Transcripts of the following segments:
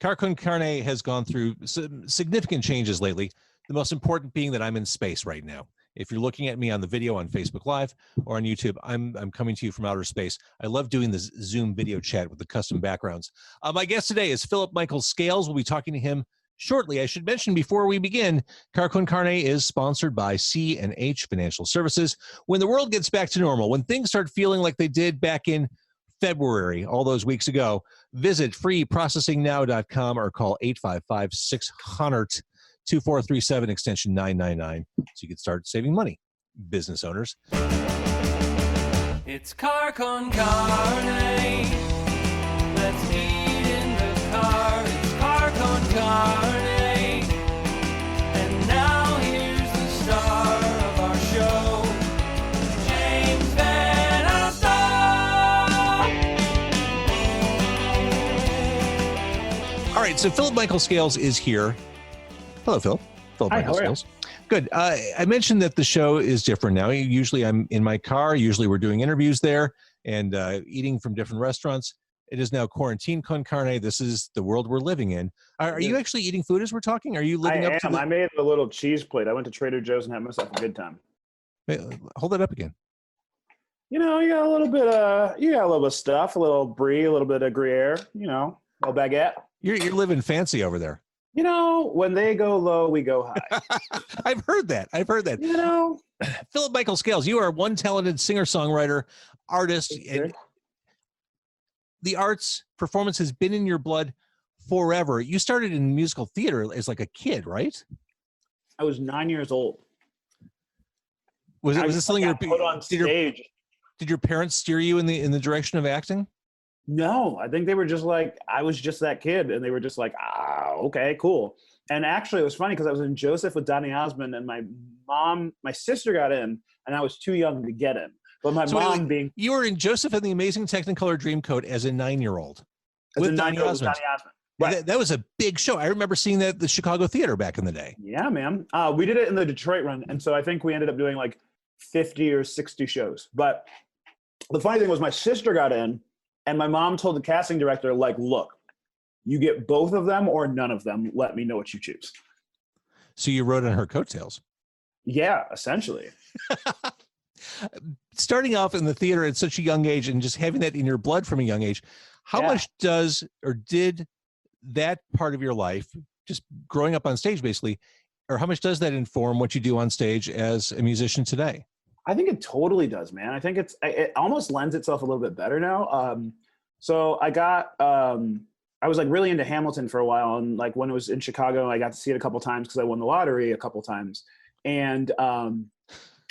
Car Con Carne has gone through some significant changes lately. The most important being that I'm in space right now. If you're looking at me on the video on Facebook Live or on YouTube, I'm coming to you from outer space. I love doing this Zoom video chat with the custom backgrounds. My guest today is Phillip-Michael Scales. We'll be talking to him shortly. I should mention before we begin, Car Con Carne is sponsored by C&H Financial Services. When the world gets back to normal, when things start feeling like they did back in February, all those weeks ago, visit freeprocessingnow.com or call 855-600-2437 extension 999 so you can start saving money, business owners. It's Car Con Carne. Let's eat in the car. It's Car Con Carne. And now here's the star of our show, James Van Alstyne. All right, so Phillip-Michael Scales is here. Hello, Phil. Phillip-Michael Scales. Good. I mentioned that the show is different now. Usually I'm in my car. Usually we're doing interviews there and eating from different restaurants. It is now quarantine con carne. This is the world we're living in. Are you actually eating food as we're talking? Are you living up to I made a little cheese plate. I went to Trader Joe's and had myself a good time. Wait, hold that up again. You know, you got a little bit of stuff, a little brie, a little bit of Gruyere, you know, a little baguette. You're living fancy over there. You know, when they go low, we go high. I've heard that. You know, Phillip-Michael Scales, you are one talented singer-songwriter, artist, and the arts performance has been in your blood forever. You started in musical theater as like a kid, right? I was 9 years old. Was this something you put on stage? Did your parents steer you in the direction of acting? No, I think they were just like, I was just that kid, and they were just like, okay, cool. And actually, it was funny because I was in Joseph with Donny Osmond, and my sister got in, and I was too young to get in. But my mom being... You were in Joseph and the Amazing Technicolor Dreamcoat as a 9-year-old. With Donny Osmond. Right. That was a big show. I remember seeing that at the Chicago Theater back in the day. Yeah, man. We did it in the Detroit run, and so I think we ended up doing like 50 or 60 shows. But the funny thing was my sister got in, and my mom told the casting director, like, look, you get both of them or none of them. Let me know what you choose. So you rode on her coattails. Yeah, essentially. Starting off in the theater at such a young age and just having that in your blood from a young age, how much did that part of your life, just growing up on stage basically, or how much does that inform what you do on stage as a musician today? I think it totally does, man. I think it almost lends itself a little bit better now. So I was like really into Hamilton for a while. And like when it was in Chicago, I got to see it a couple times because I won the lottery a couple times. And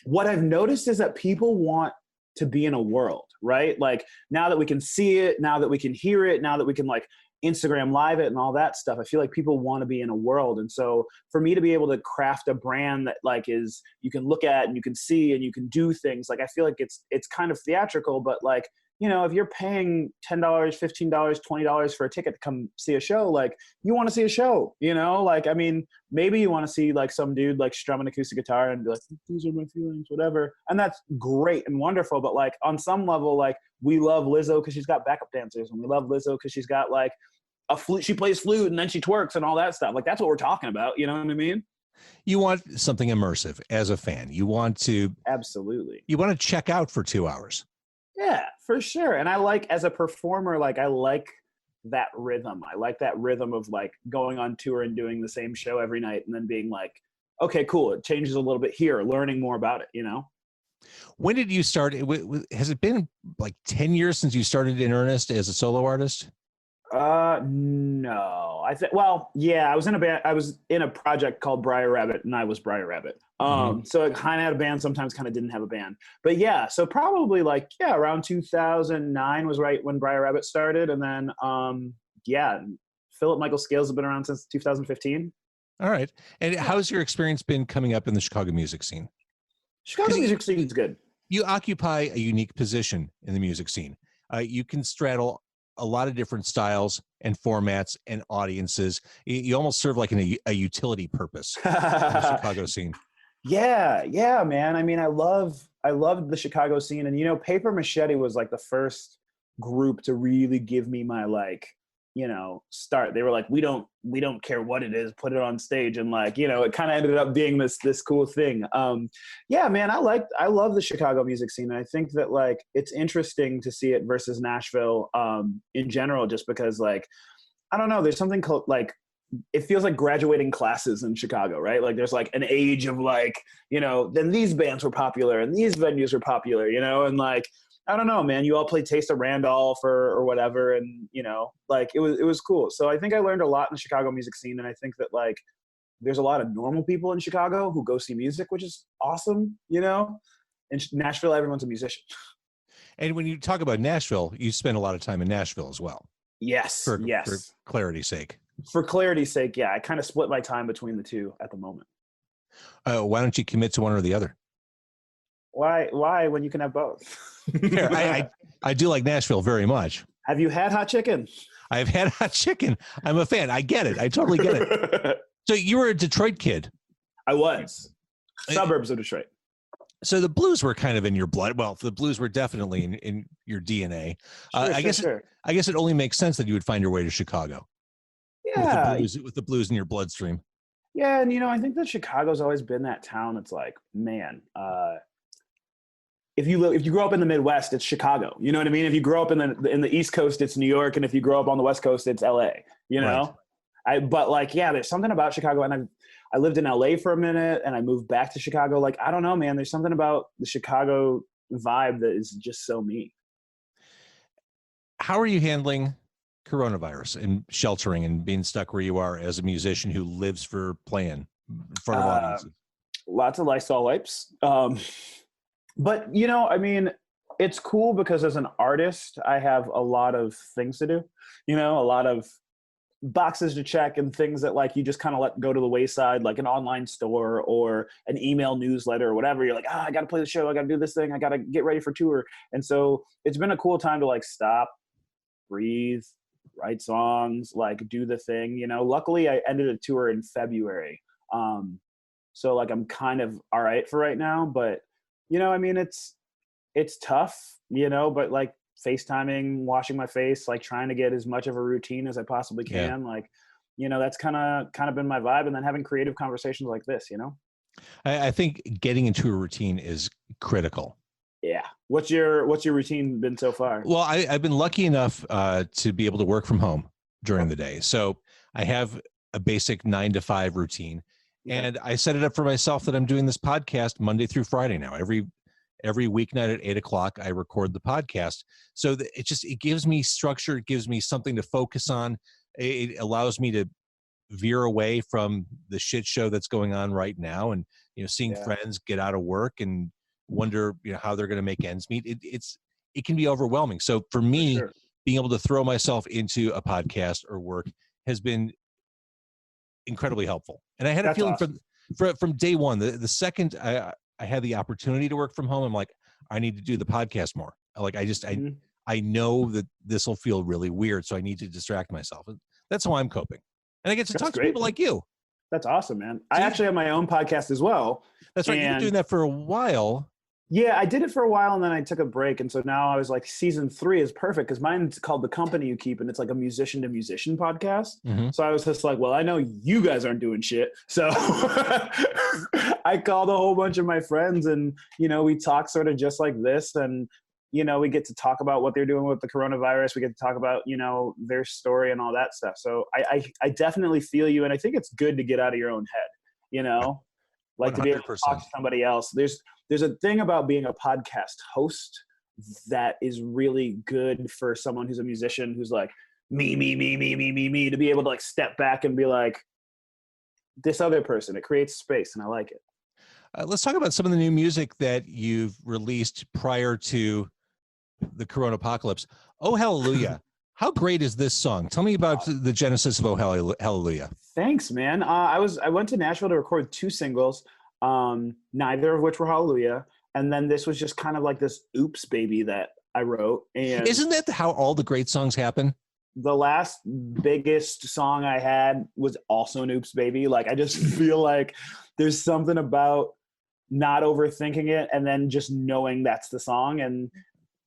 what I've noticed is that people want to be in a world, right? Like now that we can see it, now that we can hear it, now that we can like Instagram live it and all that stuff, I feel like people want to be in a world. And so for me to be able to craft a brand that like is, you can look at and you can see and you can do things, like I feel like it's kind of theatrical, but like, you know, if you're paying $10, $15, $20 for a ticket to come see a show, like you want to see a show, you know, like, I mean, maybe you want to see like some dude like strum an acoustic guitar and be like, these are my feelings, whatever. And that's great and wonderful. But like on some level, like we love Lizzo because she's got backup dancers, and we love Lizzo because she's got like a flute, she plays flute and then she twerks and all that stuff. Like that's what we're talking about. You know what I mean? You want something immersive as a fan. You want to... Absolutely. You want to check out for 2 hours. Yeah, for sure. And I like, as a performer, like I like that rhythm. I like that rhythm of like going on tour and doing the same show every night and then being like, okay, cool. It changes a little bit here, learning more about it, you know? When did you start? Has it been like 10 years since you started in earnest as a solo artist? No, well, yeah, I was in a band. I was in a project called Briar Rabbit, and I was Briar Rabbit. So it kind of had a band, sometimes kind of didn't have a band, but yeah, so probably like, yeah, around 2009 was right when Briar Rabbit started. And then, yeah, Phillip-Michael Scales has been around since 2015. All right. And how's your experience been coming up in the Chicago music scene? Chicago music scene is good. You occupy a unique position in the music scene. You can straddle a lot of different styles and formats and audiences. You almost serve like a utility purpose in the Chicago scene. Yeah, man. I mean, I loved the Chicago scene, and you know, Paper Machete was like the first group to really give me my like, start. They were like, we don't care what it is, put it on stage. And like, it kind of ended up being this cool thing. Yeah, man, I love the Chicago music scene. And I think that like, it's interesting to see it versus Nashville in general, just because like, I don't know, there's something called like, it feels like graduating classes in Chicago, right? Like there's like an age of like, then these bands were popular and these venues were popular, and like, I don't know, man. You all played Taste of Randolph or whatever, and like it was cool. So I think I learned a lot in the Chicago music scene, and I think that like there's a lot of normal people in Chicago who go see music, which is awesome. In Nashville, everyone's a musician. And when you talk about Nashville, you spend a lot of time in Nashville as well. Yes, For clarity's sake. For clarity's sake, yeah. I kind of split my time between the two at the moment. Why don't you commit to one or the other? Why when you can have both? I do like Nashville very much. Have you had hot chicken? I've had hot chicken. I'm a fan. I get it. I totally get it. So you were a Detroit kid. I was. Suburbs of Detroit. So the blues were kind of in your blood. Well, the blues were definitely in your DNA. I guess it only makes sense that you would find your way to Chicago. Yeah. With the blues in your bloodstream. Yeah, and I think that Chicago's always been that town. It's like, man, if you grow up in the Midwest, it's Chicago. You know what I mean? If you grow up in the East Coast, it's New York, and if you grow up on the West Coast, it's LA. Right. But like, yeah, there's something about Chicago, and I lived in LA for a minute, and I moved back to Chicago. Like, I don't know, man. There's something about the Chicago vibe that is just so me. How are you handling coronavirus and sheltering and being stuck where you are as a musician who lives for playing in front of audiences? Lots of Lysol wipes. But, I mean, it's cool because as an artist, I have a lot of things to do, a lot of boxes to check and things that like you just kind of let go to the wayside, like an online store or an email newsletter or whatever. You're like, I got to play the show. I got to do this thing. I got to get ready for tour. And so it's been a cool time to like stop, breathe, write songs, like do the thing. Luckily I ended a tour in February. So like I'm kind of all right for right now, but I mean, it's tough, but like FaceTiming, washing my face, like trying to get as much of a routine as I possibly can. Yeah. Like, that's kind of been my vibe. And then having creative conversations like this, I think getting into a routine is critical. Yeah. What's your routine been so far? Well, I've been lucky enough to be able to work from home during the day. So I have a basic 9 to 5 routine. And I set it up for myself that I'm doing this podcast Monday through Friday now. Every weeknight at 8:00, I record the podcast. So that it gives me structure. It gives me something to focus on. It allows me to veer away from the shit show that's going on right now, and seeing friends get out of work and wonder how they're going to make ends meet. It can be overwhelming. So for me, being able to throw myself into a podcast or work has been incredibly helpful. And I had a feeling from day one, the second I had the opportunity to work from home, I'm like, I need to do the podcast more. Like I know that this will feel really weird, so I need to distract myself. That's how I'm coping. And I get to talk to people like you. That's awesome, man. I actually have my own podcast as well. That's right. You've been doing that for a while. Yeah, I did it for a while and then I took a break. And so now I was like, season 3 is perfect because mine's called The Company You Keep, and it's like a musician to musician podcast. Mm-hmm. So I was just like, well, I know you guys aren't doing shit. So I called a whole bunch of my friends and, we talk sort of just like this. And, we get to talk about what they're doing with the coronavirus. We get to talk about, their story and all that stuff. So I definitely feel you. And I think it's good to get out of your own head, like 100%. To be able to talk to somebody else. There's a thing about being a podcast host that is really good for someone who's a musician who's like me, to be able to like step back and be like this other person. It creates space and I like it. Let's talk about some of the new music that you've released prior to the Corona apocalypse. Oh, Hallelujah. How great is this song? Tell me about the genesis of Oh, Hallelujah. Thanks, man. I went to Nashville to record 2 singles. Neither of which were Hallelujah. And then this was just kind of like this oops baby that I wrote. And isn't that how all the great songs happen? The last biggest song I had was also an oops baby. Like, I just feel like there's something about not overthinking it and then just knowing that's the song and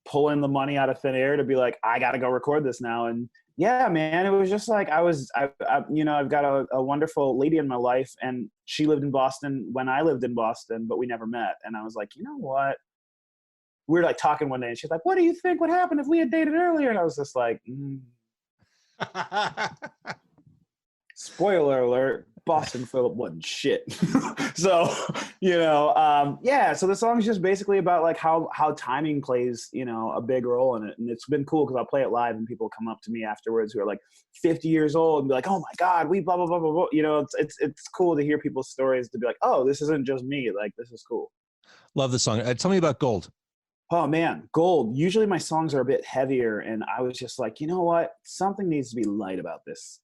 pulling the money out of thin air to be like, I got to go record this now. And Yeah, man, it was just like I've got a wonderful lady in my life, and she lived in Boston when I lived in Boston, but we never met. And I was like, you know what? We were like talking one day, and she's like, "What do you think would happen if we had dated earlier?" And I was just like, spoiler alert, Boston Phillip wasn't shit. So, yeah, so the song is just basically about like how timing plays, a big role in it. And it's been cool because I'll play it live and people come up to me afterwards who are like 50 years old and be like, oh my God, we blah, blah, blah, blah, blah. It's cool to hear people's stories, to be like, oh, this isn't just me. Like, this is cool. Love the song. Tell me about Gold. Oh man, Gold. Usually my songs are a bit heavier, and I was just like, you know what? Something needs to be light about this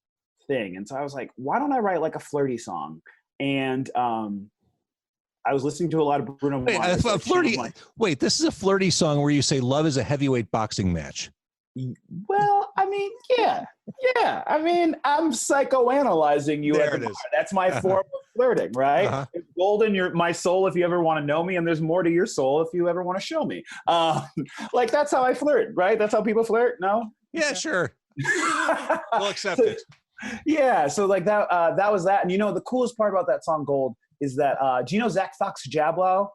thing. And so I was like, why don't I write like a flirty song? And I was listening to a lot of Bruno Mars. Wait, this is a flirty song where you say love is a heavyweight boxing match. Well, I mean, yeah. I mean, I'm psychoanalyzing you. There it is. That's my form of flirting, right? Uh-huh. There's gold in my soul if you ever want to know me, and there's more to your soul if you ever want to show me. Like, that's how I flirt, right? That's how people flirt. No? Yeah, sure. We'll accept it. Yeah, so like that was that. And the coolest part about that song Gold is that do you know Zach Fox Jablow?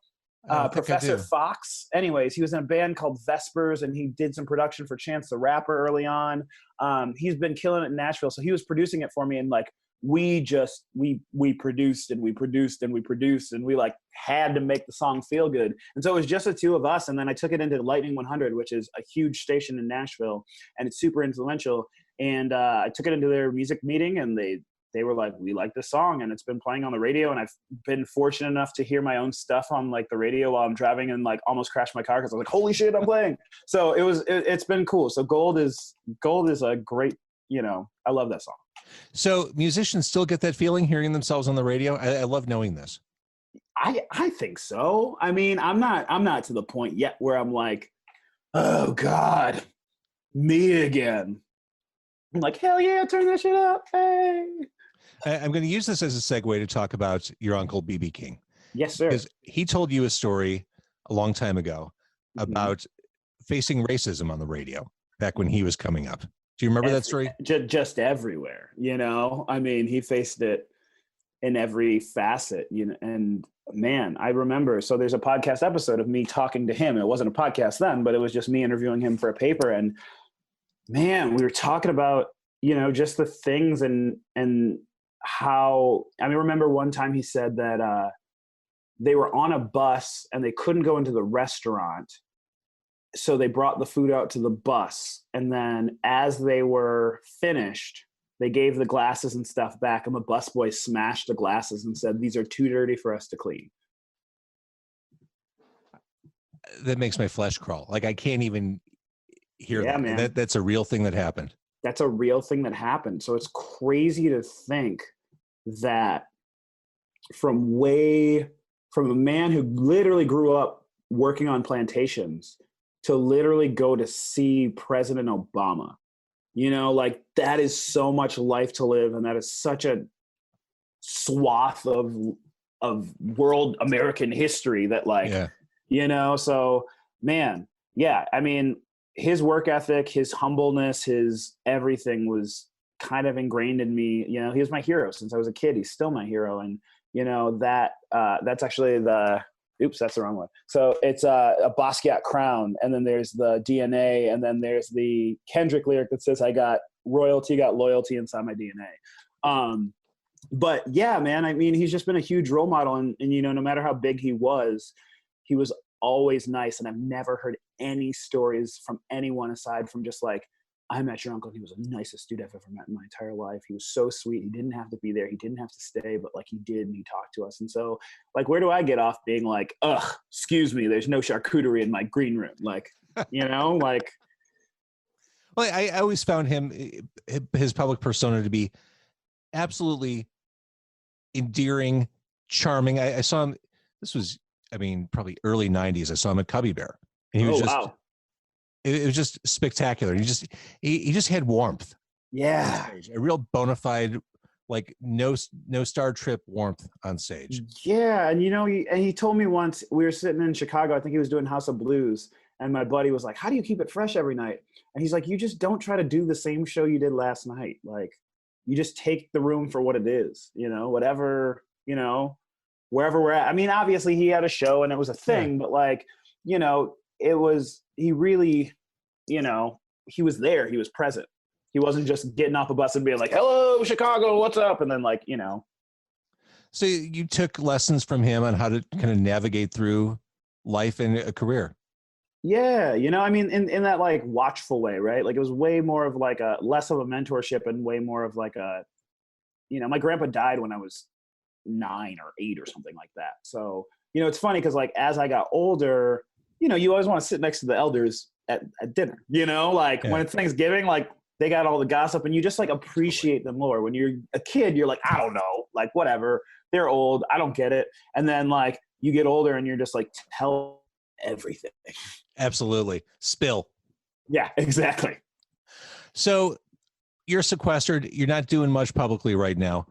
Professor Fox. Anyways, he was in a band called Vespers, and he did some production for Chance the Rapper early on. He's been killing it in Nashville, so he was producing it for me, and like we produced and we produced and we produced, and we like had to make the song feel good. And so it was just the two of us, and then I took it into Lightning 100, which is a huge station in Nashville, and it's super influential. And I took it into their music meeting, and they were like, we like this song, and it's been playing on the radio, and I've been fortunate enough to hear my own stuff on like the radio while I'm driving, and like almost crashed my car because I was like, holy shit, I'm playing. So it's been cool. So Gold is a great, I love that song. So musicians still get that feeling hearing themselves on the radio. I love knowing this. I think so. I mean, I'm not to the point yet where I'm like, oh God, me again. I'm like, hell yeah, turn that shit up. Hey. I'm going to use this as a segue to talk about your uncle, B.B. King. Yes, sir. Because he told you a story a long time ago about facing racism on the radio back when he was coming up. Do you remember that story? Just everywhere, I mean, he faced it in every facet, and man, I remember. So there's a podcast episode of me talking to him. It wasn't a podcast then, but it was just me interviewing him for a paper. And man, we were talking about, just the things and how, I mean, remember one time he said that they were on a bus and they couldn't go into the restaurant. So they brought the food out to the bus. And then as they were finished, they gave the glasses and stuff back, and the busboy smashed the glasses and said, these are too dirty for us to clean. That makes my flesh crawl. Like, I can't even hear that. Man. That's a real thing that happened. That's a real thing that happened. So it's crazy to think that from a man who literally grew up working on plantations to literally go to see President Obama, like that is so much life to live. And that is such a swath of world American history that so man, yeah, I mean, his work ethic, his humbleness, his everything was kind of ingrained in me. He was my hero since I was a kid. He's still my hero. And, that's actually that's the wrong one. So it's a Basquiat crown. And then there's the DNA. And then there's the Kendrick lyric that says, I got royalty, got loyalty inside my DNA. But yeah, man, I mean, he's just been a huge role model. And no matter how big he was always nice. And I've never heard any stories from anyone aside from just like, I met your uncle and he was the nicest dude I've ever met in my entire life. He was so sweet. He didn't have to be there. He didn't have to stay, but like he did, and he talked to us. And so like, where do I get off being like, ugh, excuse me, there's no charcuterie in my green room? Like, like. Well, I always found his public persona to be absolutely endearing, charming. I saw him, this was, I mean, probably early 90s. I saw him at Cubby Bear, and he was wow. It was just spectacular. He just had warmth. Yeah. A real bona fide, like no Star Trip warmth on stage. Yeah. And he told me once, we were sitting in Chicago, I think he was doing House of Blues. And my buddy was like, how do you keep it fresh every night? And he's like, you just don't try to do the same show you did last night. Like, you just take the room for what it is, you know, whatever, you know, wherever we're at. I mean, obviously he had a show and it was a thing, but like, you know, he really, you know, he was there. He was present. He wasn't just getting off a bus and being like, hello, Chicago, what's up? And then like, you know. So you took lessons from him on how to kind of navigate through life and a career. Yeah, you know, I mean, in that like watchful way, right? Like it was way more of like less of a mentorship and way more of like you know, my grandpa died when I was 9 or 8 or something like that. So, you know, it's funny because like as I got older, you know, you always want to sit next to the elders at dinner, you know, like when it's Thanksgiving, like they got all the gossip and you just like appreciate them more. When you're a kid, you're like, I don't know, like whatever, they're old, I don't get it. And then like you get older and you're just like, tell everything. Absolutely. Spill. Yeah, exactly. So you're sequestered. You're not doing much publicly right now.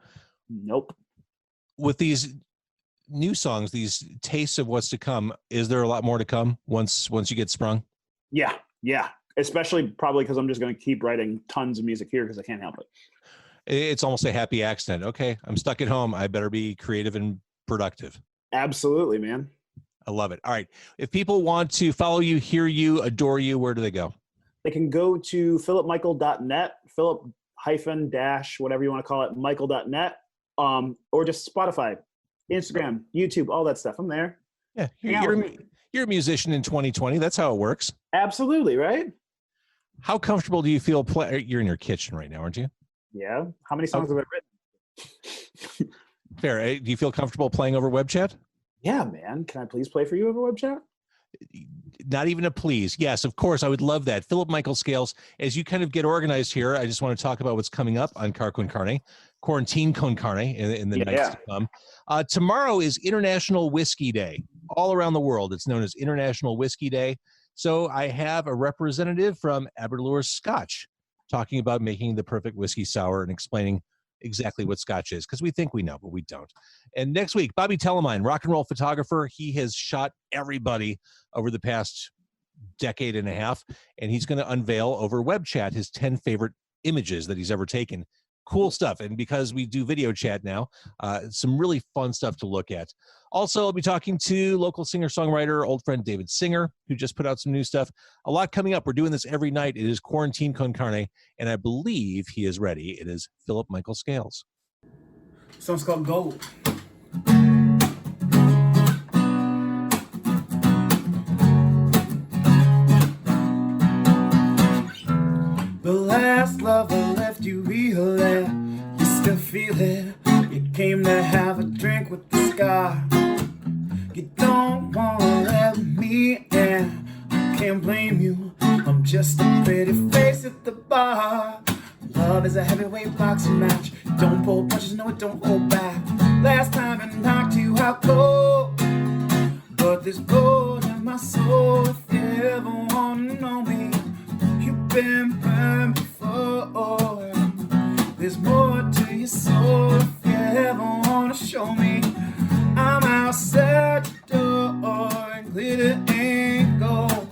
Nope. With these new songs, these tastes of what's to come, is there a lot more to come once you get sprung? Yeah. Especially probably because I'm just going to keep writing tons of music here because I can't help it. It's almost a happy accident. Okay, I'm stuck at home. I better be creative and productive. Absolutely, man. I love it. All right. If people want to follow you, hear you, adore you, where do they go? They can go to phillip-michael.net, Phillip- whatever you want to call it, Michael.net, or just Spotify, Instagram, YouTube, all that stuff. I'm there. Yeah. You're a musician in 2020. That's how it works. Absolutely, right? How comfortable do you feel you're in your kitchen right now, aren't you? Yeah. How many songs have I written? Fair. Do you feel comfortable playing over web chat? Yeah, man. Can I please play for you over web chat? Not even a please. Yes, of course. I would love that. Phillip-Michael Scales, as you kind of get organized here, I just want to talk about what's coming up on Car Con Carne, Quarantine Con Carne in the nights to come. Tomorrow is International Whiskey Day. All around the world, it's known as International Whiskey Day. So I have a representative from Aberlour Scotch talking about making the perfect whiskey sour and explaining exactly what Scotch is, because we think we know, but we don't. And next week, Bobby Telemine, rock and roll photographer. He has shot everybody over the past decade and a half, and he's going to unveil over web chat his 10 favorite images that he's ever taken. Cool stuff. And because we do video chat now, some really fun stuff to look at. Also, I'll be talking to local singer-songwriter, old friend David Singer, who just put out some new stuff. A lot coming up. We're doing this every night. It is Quarantine Con Carne, and I believe he is ready. It is Phillip-Michael Scales. This song's called Gold. The last love I left you real that you still feel it. You came to have a drink with the scar. You don't wanna let me in. I can't blame you. I'm just a pretty face at the bar. Love is a heavyweight boxing match. Don't pull punches, no it don't hold back. Last time I knocked you out cold, but there's gold in my soul. If you ever wanna know me, you've been burned before. There's more to your soul. If you ever wanna show me, I'm outside your door and glitter ain't gold.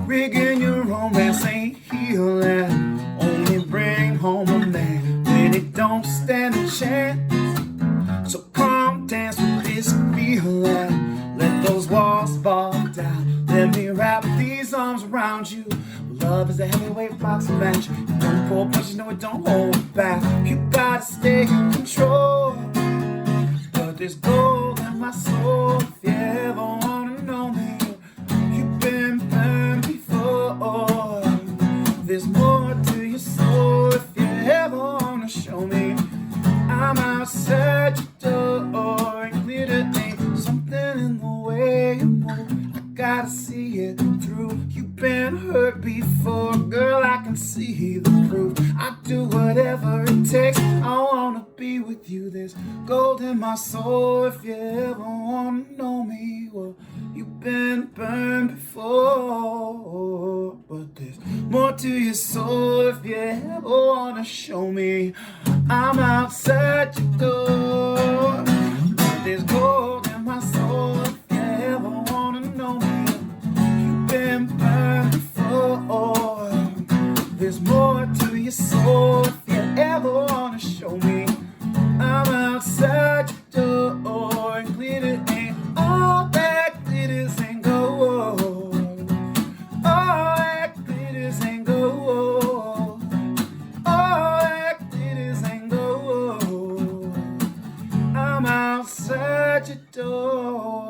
Rigging your romance ain't healing. Only bring home a man when it don't stand a chance. So come dance with this feeling. Let those walls fall down. Let me wrap these arms around you. Love is a heavyweight boxing match. Don't pull punches, no it don't hold back. You gotta stay in control. But there's gold in my soul. If you ever wanna know me, you've been burned before. There's more to your soul. If you ever wanna show me, I'm outside your door and glitter ain't something in the way you move. I gotta see it through. You've been hurt before, girl, I can see the proof. I do whatever it takes. I wanna be with you. There's gold in my soul. If you ever wanna know me, well, you've been burned before. But there's more to your soul. If you ever wanna show me, I'm outside your door. there's more to your soul. If you ever wanna show me, I'm outside your door, and glitter ain't all that glitters and gold. All that glitters and gold. All that glitters and gold. I'm outside your door.